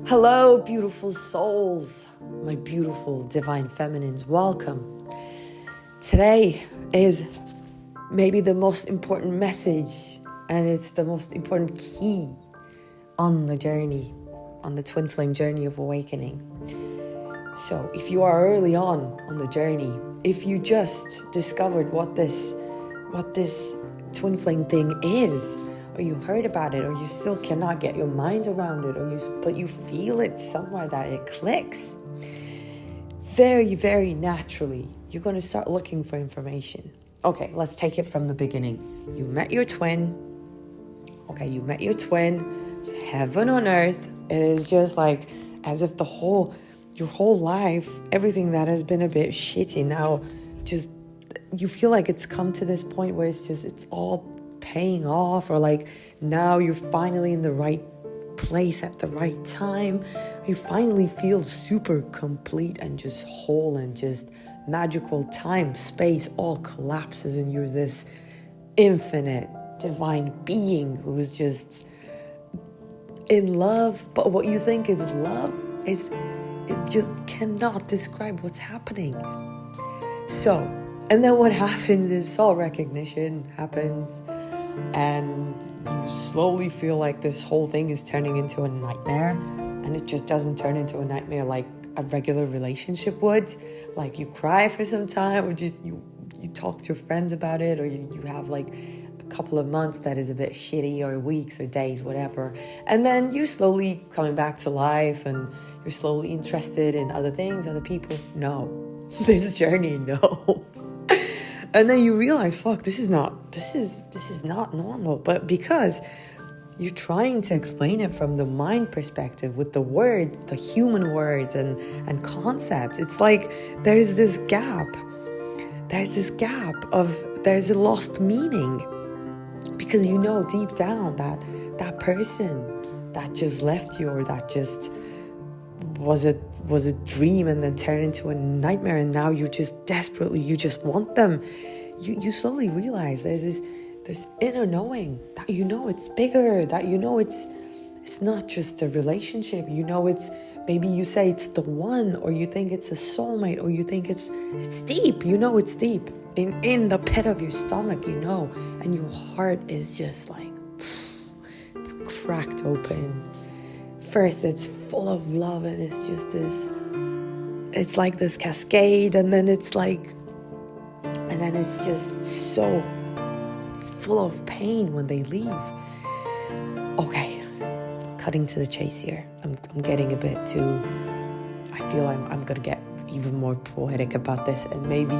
Hello, beautiful souls, my beautiful divine feminines. Welcome. Today is maybe the most important message, and it's the most important key on the journey, on the twin flame journey of awakening. So if you are early on the journey, if you just discovered what this twin flame thing is, or you heard about it, or you still cannot get your mind around it, but you feel it somewhere that it clicks, very, very naturally, you're going to start looking for information. Okay, let's take it from the beginning. You met your twin. Okay, you met your twin. It's heaven on earth. It is just like as if your whole life, everything that has been a bit shitty now, just you feel like it's come to this point where it's all paying off, or like now you're finally in the right place at the right time. You finally feel super complete and just whole, and just magical. Time, space all collapses, and you're this infinite divine being who's just in love. But what you think is love it just cannot describe what's happening. So, and then what happens is soul recognition happens, and you slowly feel like this whole thing is turning into a nightmare. And it just doesn't turn into a nightmare like a regular relationship would. Like you cry for some time, or just you talk to your friends about it, or you have like a couple of months that is a bit shitty, or weeks or days, whatever. And then you're slowly coming back to life, and you're slowly interested in other things, other people. No. This journey, no. And then you realize, fuck, this is not normal. But because you're trying to explain it from the mind perspective with the words, the human words and concepts, it's like there's this gap. There's a lost meaning. Because you know deep down that person that just left you, or that just was a dream and then turned into a nightmare, and now you just want them. You slowly realize there's this inner knowing that you know it's bigger, that you know it's not just a relationship. You know it's, maybe you say it's the one, or you think it's a soulmate, or you think it's deep. You know it's deep in the pit of your stomach, you know, and your heart is just like it's cracked open. First, it's full of love, and it's just it's like this cascade, and then it's just it's full of pain when they leave. Okay, cutting to the chase here. I'm getting a bit too, I feel I'm gonna get even more poetic about this, and maybe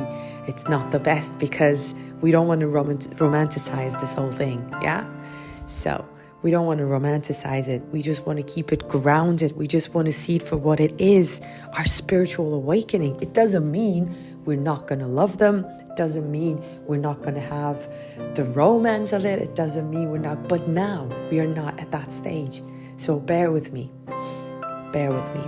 it's not the best, because we don't want to romanticize this whole thing, yeah? So, we don't want to romanticize it. We just want to keep it grounded. We just want to see it for what it is, our spiritual awakening. It doesn't mean we're not going to love them. It doesn't mean we're not going to have the romance of it. It doesn't mean we're not. But now we are not at that stage. So bear with me. Bear with me.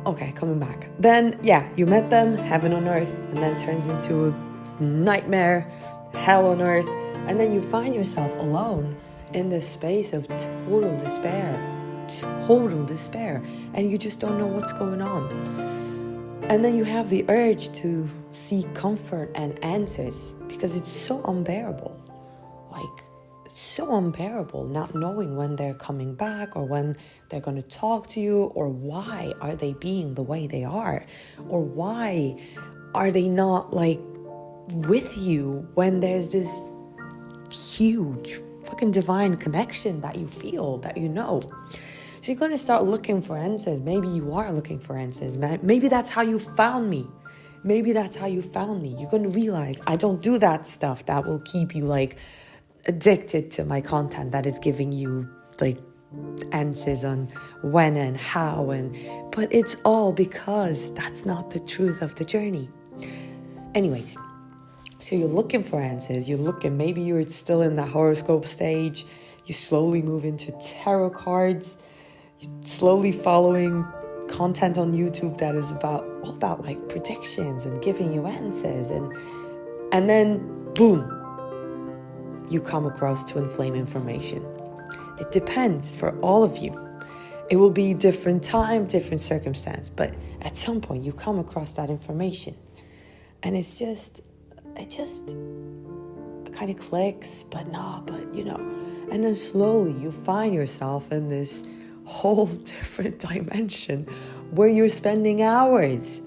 Okay, coming back. Then, yeah, you met them, heaven on earth, and then turns into a nightmare, hell on earth. And then you find yourself alone in this space of total despair, and you just don't know what's going on. And then you have the urge to seek comfort and answers, because it's so unbearable. Like, it's so unbearable not knowing when they're coming back, or when they're going to talk to you, or why are they being the way they are, or why are they not like with you when there's this huge fucking divine connection that you feel, that you know. So you're going to start looking for answers. Maybe you are looking for answers. Maybe that's how you found me. You're going to realize I don't do that stuff that will keep you like addicted to my content, that is giving you like answers on when and how, but it's all because that's not the truth of the journey. Anyways, so you're looking for answers. Maybe you're still in the horoscope stage. You slowly move into tarot cards. You're slowly following content on YouTube that is all about like predictions and giving you answers. And then, boom, you come across twin flame information. It depends for all of you. It will be different time, different circumstance, but at some point you come across that information and it just kind of clicks, but and then slowly you find yourself in this whole different dimension where you're spending hours.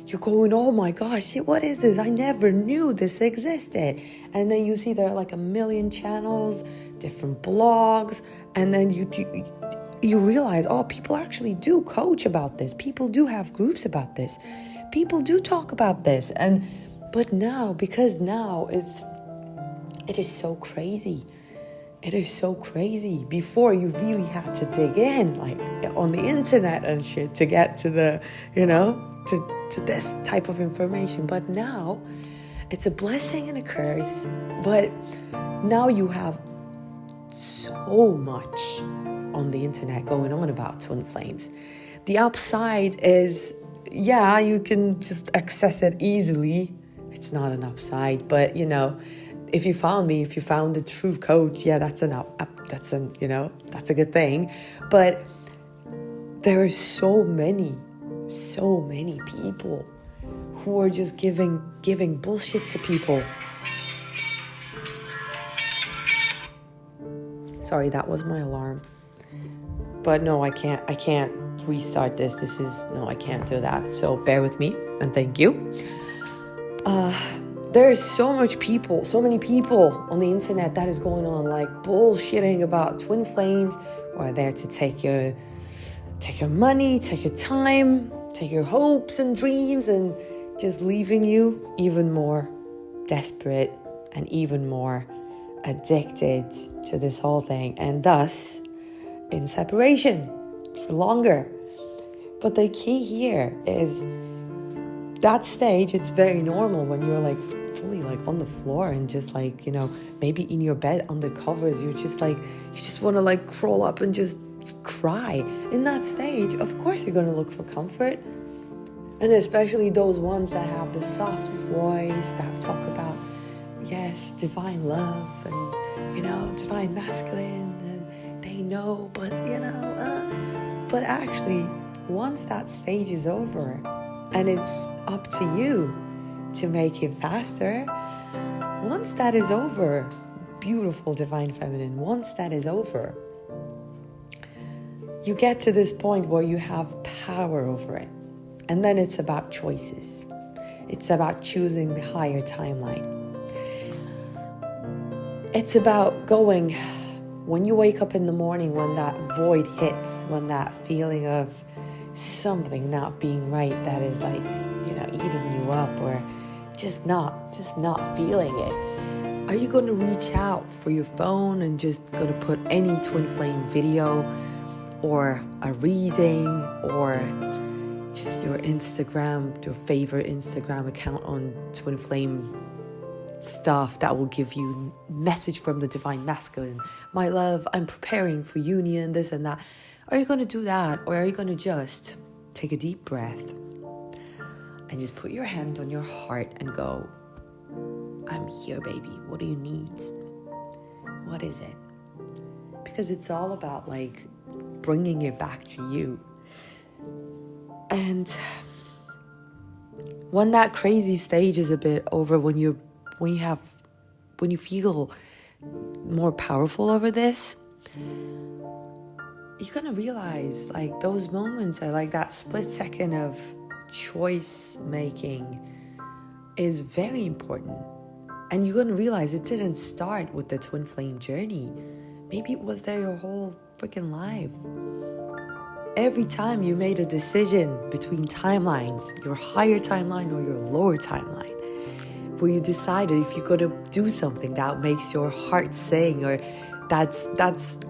You're going, oh my gosh, what is this? I never knew this existed. And then you see there are like a million channels, different blogs, and then you realize, oh, people actually do coach about this. People do have groups about this. People do talk about this. But now, because now it is so crazy. It is so crazy. Before, you really had to dig in, like on the internet and shit, to get to the, to this type of information. But now, it's a blessing and a curse. But now you have so much on the internet going on about twin flames. The upside is, you can just access it easily. It's not an upside, but if you found me, if you found the true coach, that's a good thing. But there are so many people who are just giving bullshit to people. Sorry, that was my alarm. But no, I can't restart this. I can't do that. So bear with me and thank you. There is so many people on the internet that is going on like bullshitting about twin flames, who are there to take your money, take your time, take your hopes and dreams, and just leaving you even more desperate and even more addicted to this whole thing, and thus in separation for longer. But the key here is that stage. It's very normal when you're like fully like on the floor and just like, maybe in your bed under covers, you just want to like crawl up and just cry. In that stage, of course you're going to look for comfort. And especially those ones that have the softest voice, that talk about, divine love and, divine masculine, and they know, but, but actually, once that stage is over, and it's up to you to make it faster, once that is over, beautiful divine feminine, once that is over, you get to this point where you have power over it. And then it's about choices. It's about choosing the higher timeline. It's about going, when you wake up in the morning, when that void hits, when that feeling of something not being right, that is like, eating you up, or just not feeling it. Are you going to reach out for your phone and just going to put any twin flame video or a reading or just your Instagram, your favorite Instagram account on twin flame stuff that will give you message from the divine masculine? My love, I'm preparing for union, this and that. Are you going to do that, or are you going to just take a deep breath and just put your hand on your heart and go, I'm here, baby. What do you need? What is it? Because it's all about like bringing it back to you. And when that crazy stage is a bit over, when you feel more powerful over this, you're gonna realize like those moments are like that split second of choice making is very important. And you're gonna realize it didn't start with the twin flame journey. Maybe it was there your whole freaking life. Every time you made a decision between timelines, your higher timeline or your lower timeline, where you decided if you're gonna do something that makes your heart sing, or that's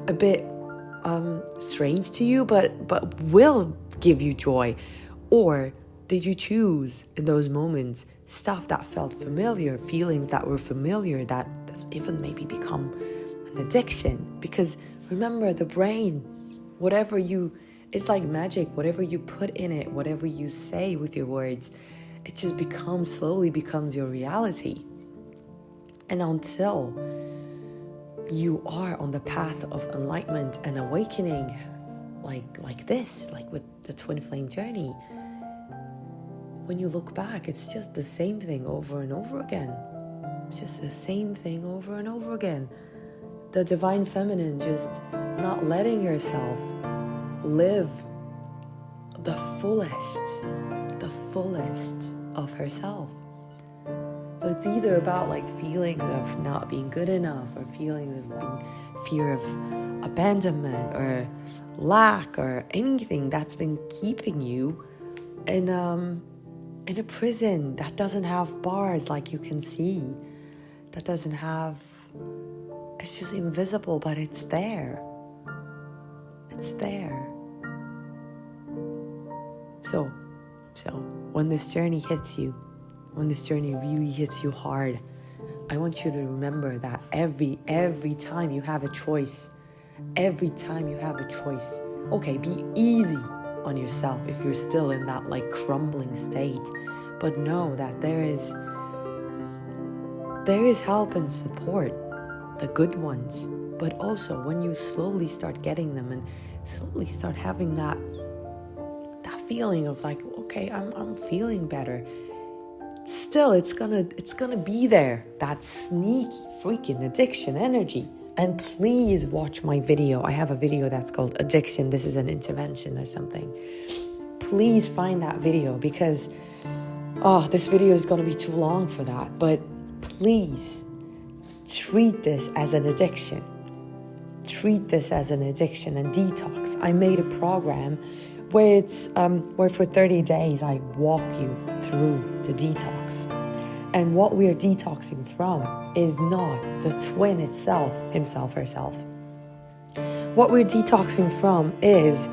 a bit strange to you, but will give you joy, or did you choose in those moments stuff that felt familiar, feelings that were familiar, that's even maybe become an addiction? Because remember, the brain, it's like magic. Whatever you put in it, whatever you say with your words, it just slowly becomes your reality. And until you are on the path of enlightenment and awakening, like this, like with the twin flame journey, when you look back, it's just the same thing over and over again. It's just the same thing over and over again. The divine feminine just not letting herself live the fullest of herself. So it's either about like feelings of not being good enough, or feelings of fear of abandonment or lack, or anything that's been keeping you in a prison that doesn't have bars like you can see, that doesn't have, it's just invisible, but it's there. It's there. So when this journey hits you, when this journey really hits you hard, I want you to remember that every time you have a choice, okay, be easy on yourself if you're still in that like crumbling state, but know that there is help and support, the good ones. But also when you slowly start getting them and slowly start having that feeling of like, okay, I'm feeling better, still it's gonna be there, that sneaky freaking addiction energy. And please watch my video. I have a video that's called Addiction, This is an Intervention or something. Please find that video, because this video is gonna be too long for that. But please treat this as an addiction. Treat this as an addiction and detox. I made a program where it's where for 30 days I walk you through the detox. And what we are detoxing from is not the twin itself, himself, herself. What we're detoxing from is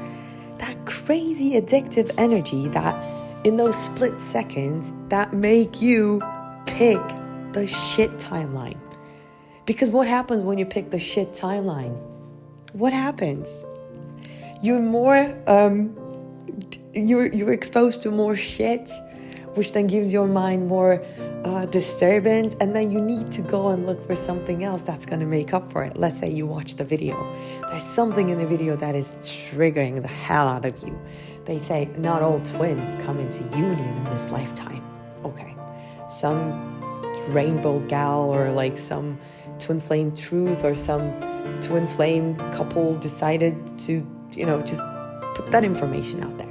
that crazy addictive energy that in those split seconds that make you pick the shit timeline. Because what happens when you pick the shit timeline? What happens? You're more you're exposed to more shit, which then gives your mind more disturbance, and then you need to go and look for something else that's going to make up for it. Let's say you watch the video. There's something in the video that is triggering the hell out of you. They say not all twins come into union in this lifetime. Okay, some rainbow gal or like some twin flame truth or some twin flame couple decided to, just put that information out there.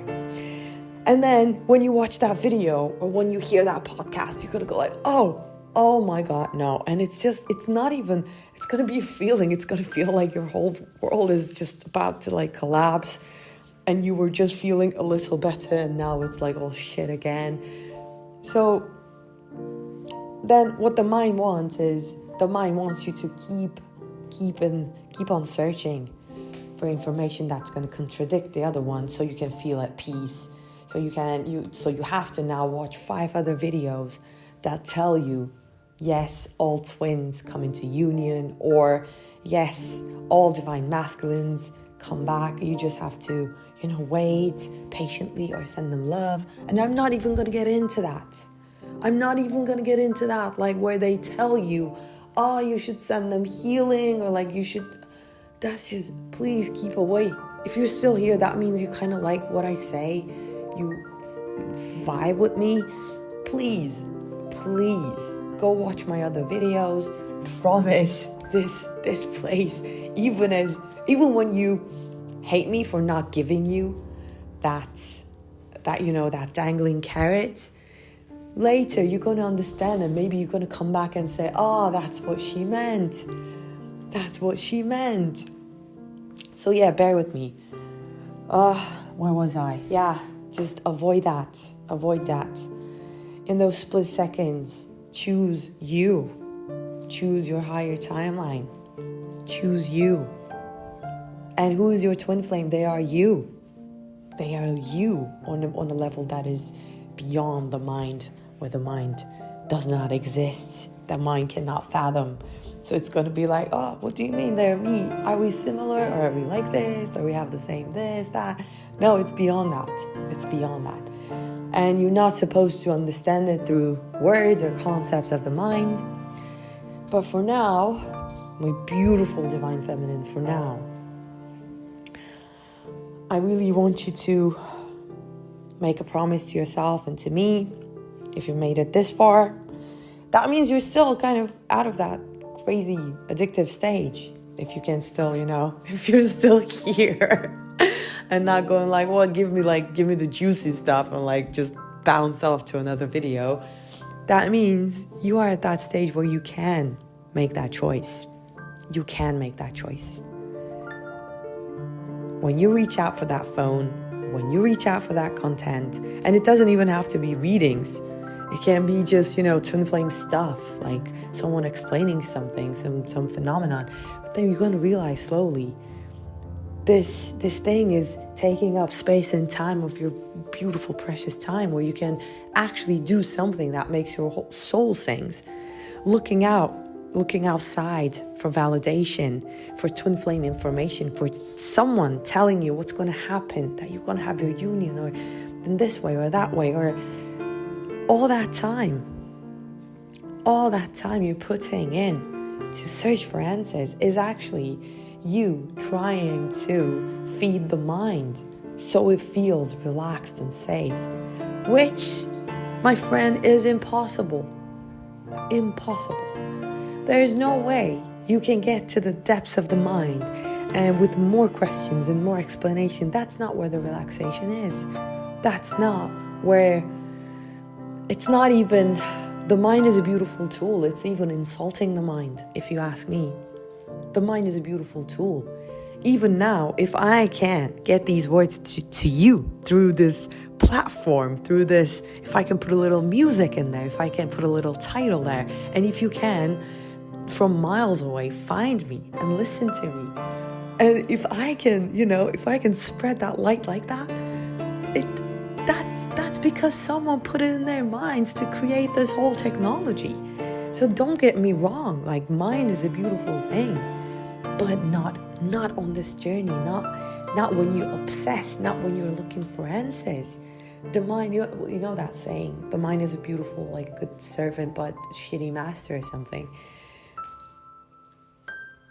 And then when you watch that video or when you hear that podcast, you're going to go like, oh my God, no. And it's going to be a feeling. It's going to feel like your whole world is just about to like collapse. And you were just feeling a little better. And now it's like, oh shit again. So then what the mind wants is, the mind wants you to keep on searching for information that's going to contradict the other one so you can feel at peace. So you have to now watch 5 other videos that tell you, yes, all twins come into union, or yes, all divine masculines come back. You just have to, wait patiently or send them love. And I'm not even going to get into that. Like where they tell you, you should send them healing, or like you should, that's just, please keep away. If you're still here, that means you kind of like what I say. You vibe with me. Please go watch my other videos. Promise this place, even when you hate me for not giving you that dangling carrot, later you're going to understand, and maybe you're going to come back and say, that's what she meant. So yeah, bear with me. Where was I? Yeah, just avoid that. In those split seconds, choose you. Choose your higher timeline. Choose you. And who is your twin flame? They are you. They are you on a level that is beyond the mind, where the mind does not exist. The mind cannot fathom. So it's going to be like, what do you mean they're me? Are we similar? Or are we like this? Or we have the same this, that? No, it's beyond that. And you're not supposed to understand it through words or concepts of the mind. But for now, my beautiful divine feminine, for now, I really want you to make a promise to yourself and to me. If you made it this far, that means you're still kind of out of that crazy addictive stage. If you can still, if you're still here and not going like, well, give me the juicy stuff and like just bounce off to another video. That means you are at that stage where you can make that choice. You can make that choice. When you reach out for that phone, when you reach out for that content, and it doesn't even have to be readings. It can be just, twin flame stuff, like someone explaining something, some phenomenon. But then you're going to realize slowly, this thing is taking up space and time of your beautiful, precious time where you can actually do something that makes your whole soul sings. Looking outside for validation, for twin flame information, for someone telling you what's going to happen, that you're going to have your union, or in this way or that way, or all that time you're putting in to search for answers is actually you trying to feed the mind so it feels relaxed and safe, which, my friend, is impossible. There is no way you can get to the depths of the mind and with more questions and more explanation. That's not where the relaxation is. That's not where... It's not even... The mind is a beautiful tool. It's even insulting the mind, if you ask me. The mind is a beautiful tool. Even now, if I can't get these words to you through this platform, through this, if I can put a little music in there, if I can put a little title there, and if you can, from miles away, find me and listen to me. And if I can, if I can spread that light like that, that's because someone put it in their minds to create this whole technology. So don't get me wrong, like mind is a beautiful thing, but not on this journey, not when you're obsessed, not when you're looking for answers. The mind, you know that saying, the mind is a beautiful, like, good servant but shitty master or something.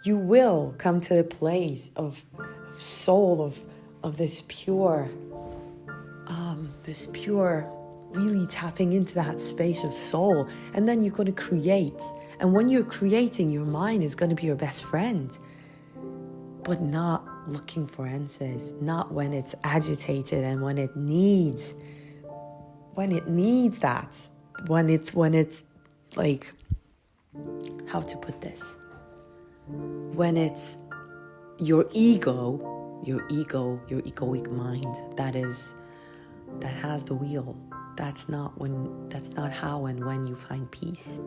You will come to the place of soul, of this pure, really tapping into that space of soul. And then you're going to create. And when you're creating, your mind is going to be your best friend. But not looking for answers. Not when it's agitated and when it needs that. When it's like, how to put this? When it's your egoic mind that has the wheel. That's not how and when you find peace.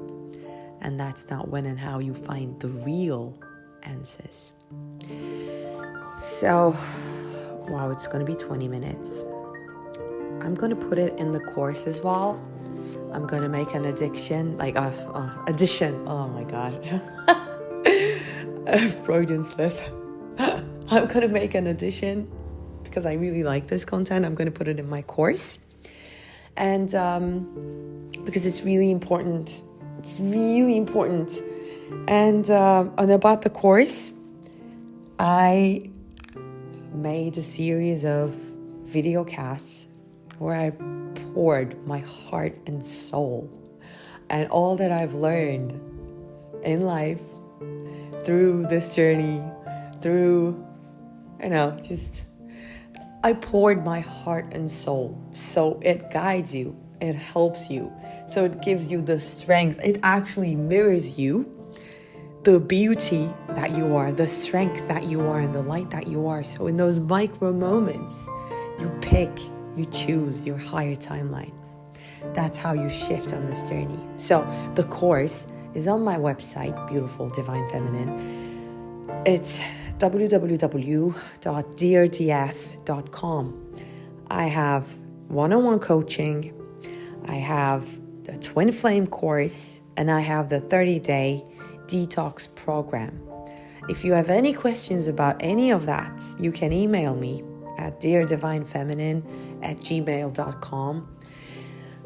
And that's not when and how you find the real answers. So, wow, it's going to be 20 minutes. I'm going to put it in the course as well. I'm going to make an addition. Oh my God. A Freudian slip. I'm going to make an addition because I really like this content. I'm going to put it in my course. And because it's really important. It's really important. And about the course, I made a series of video casts where I poured my heart and soul and all that I've learned in life through this journey, I poured my heart and soul. So it guides you, it helps you. So it gives you the strength. It actually mirrors you, the beauty that you are, the strength that you are, and the light that you are. So in those micro moments, you choose your higher timeline. That's how you shift on this journey. So the course is on my website, Beautiful Divine Feminine. It's www.deardf.com. I have one-on-one coaching. I have the Twin Flame course, and I have the 30-day detox program. If you have any questions about any of that, you can email me at deardivinefeminine@gmail.com.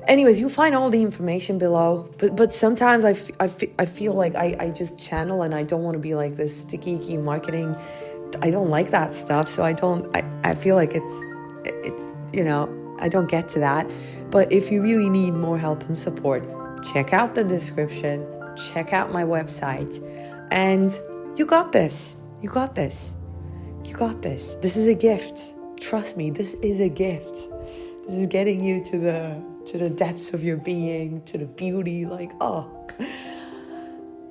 Anyways, you'll find all the information below. But sometimes I feel like I just channel, and I don't want to be like this sticky marketing. I don't like that stuff. So I feel like it's, I don't get to that. But if you really need more help and support, check out the description, check out my website, and you got this. You got this. You got this. This is a gift. Trust me, this is a gift. This is getting you to the depths of your being, to the beauty, like, oh.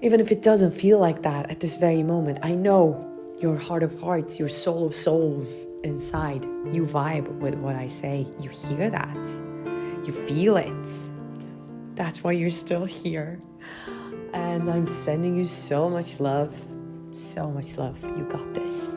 Even if it doesn't feel like that at this very moment, I know your heart of hearts, your soul of souls inside, you vibe with what I say. You hear that. You feel it. That's why you're still here. And I'm sending you so much love. So much love. You got this.